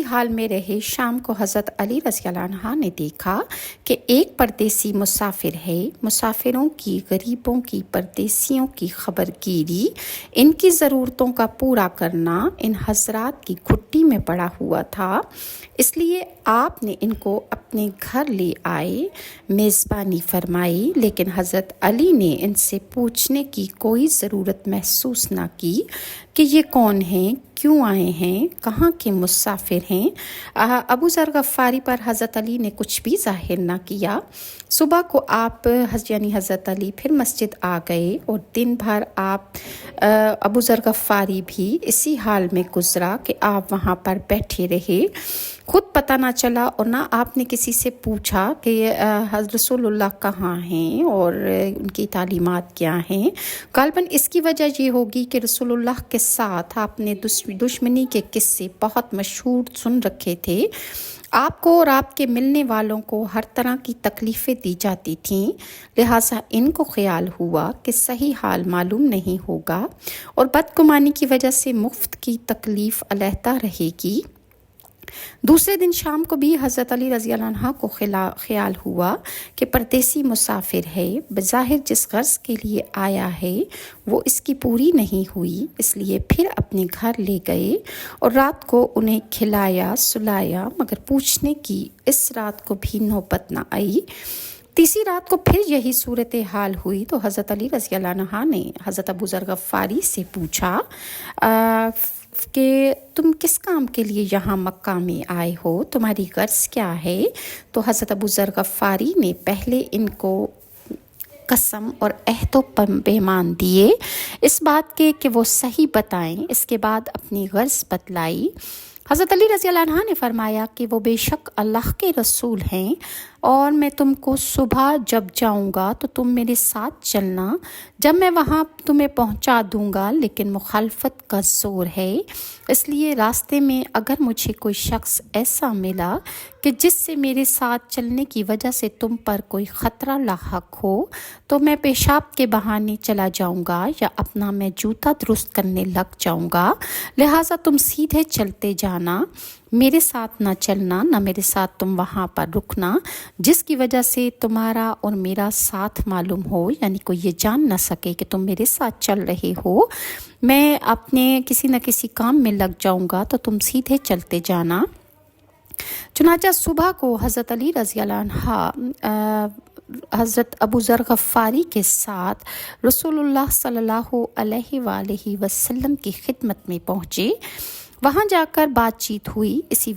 حال میں رہے شام کو حضرت علی رضی اللہ عنہ نے دیکھا کہ ایک پردیسی مسافر ہے۔ مسافروں کی، غریبوں کی، پردیسیوں کی خبر گیری، ان کی ضرورتوں کا پورا کرنا ان حضرات کی گھٹی میں پڑا ہوا تھا، اس لیے آپ نے ان کو اپنے گھر لے آئے، میزبانی فرمائی، لیکن حضرت علی نے ان سے پوچھنے کی کوئی ضرورت محسوس نہ کی کہ یہ کون ہیں، کیوں آئے ہیں، کہاں کے مسافر ہیں۔ ابو ذر غفاری پر حضرت علی نے کچھ بھی ظاہر نہ کیا۔ صبح کو آپ یعنی حضرت علی پھر مسجد آ گئے اور دن بھر آپ ابو ذر غفاری بھی اسی حال میں گزرا کہ آپ وہاں پر بیٹھے رہے، خود پتہ نہ چلا اور نہ آپ نے کسی سے پوچھا کہ حضرت رسول اللہ کہاں ہیں اور ان کی تعلیمات کیا ہیں۔ غالباً اس کی وجہ یہ ہوگی کہ رسول اللہ کے ساتھ آپ نے دشمنی کے قصے بہت مشہور سن رکھے تھے۔ آپ کو اور آپ کے ملنے والوں کو ہر طرح کی تکلیفیں دی جاتی تھیں، لہٰذا ان کو خیال ہوا کہ صحیح حال معلوم نہیں ہوگا اور بدگمانی کی وجہ سے مفت کی تکلیف علیحدہ رہے گی۔ دوسرے دن شام کو بھی حضرت علی رضی اللہ عنہ کو خیال ہوا کہ پردیسی مسافر ہے، بظاہر جس غرض کے لیے آیا ہے وہ اس کی پوری نہیں ہوئی، اس لیے پھر اپنے گھر لے گئے اور رات کو انہیں کھلایا سلایا، مگر پوچھنے کی اس رات کو بھی نوبت نہ آئی۔ تیسری رات کو پھر یہی صورتحال ہوئی تو حضرت علی رضی اللہ عنہ نے حضرت ابو ذر غفاری سے پوچھا کہ تم کس کام کے لیے یہاں مکہ میں آئے ہو، تمہاری غرض کیا ہے؟ تو حضرت ابو ذر غفاری نے پہلے ان کو قسم اور عہد و پیمان دیے اس بات کے کہ وہ صحیح بتائیں، اس کے بعد اپنی غرض بتلائی۔ حضرت علی رضی اللہ عنہ نے فرمایا کہ وہ بے شک اللہ کے رسول ہیں اور میں تم کو صبح جب جاؤں گا تو تم میرے ساتھ چلنا، جب میں وہاں تمہیں پہنچا دوں گا، لیکن مخالفت کا زور ہے، اس لیے راستے میں اگر مجھے کوئی شخص ایسا ملا کہ جس سے میرے ساتھ چلنے کی وجہ سے تم پر کوئی خطرہ لاحق ہو تو میں پیشاب کے بہانے چلا جاؤں گا یا اپنا میں جوتا درست کرنے لگ جاؤں گا، لہٰذا تم سیدھے چلتے جانا، میرے ساتھ نہ چلنا، نہ میرے ساتھ تم وہاں پر رکنا جس کی وجہ سے تمہارا اور میرا ساتھ معلوم ہو، یعنی کوئی یہ جان نہ سکے کہ تم میرے ساتھ چل رہے ہو، میں اپنے کسی نہ کسی کام میں لگ جاؤں گا تو تم سیدھے چلتے جانا۔ چنانچہ صبح کو حضرت علی رضی اللہ عنہ حضرت ابو ذر غفاری کے ساتھ رسول اللہ صلی اللہ علیہ وآلہ وسلم کی خدمت میں پہنچے، وہاں جا کر بات چیت ہوئی۔ اسی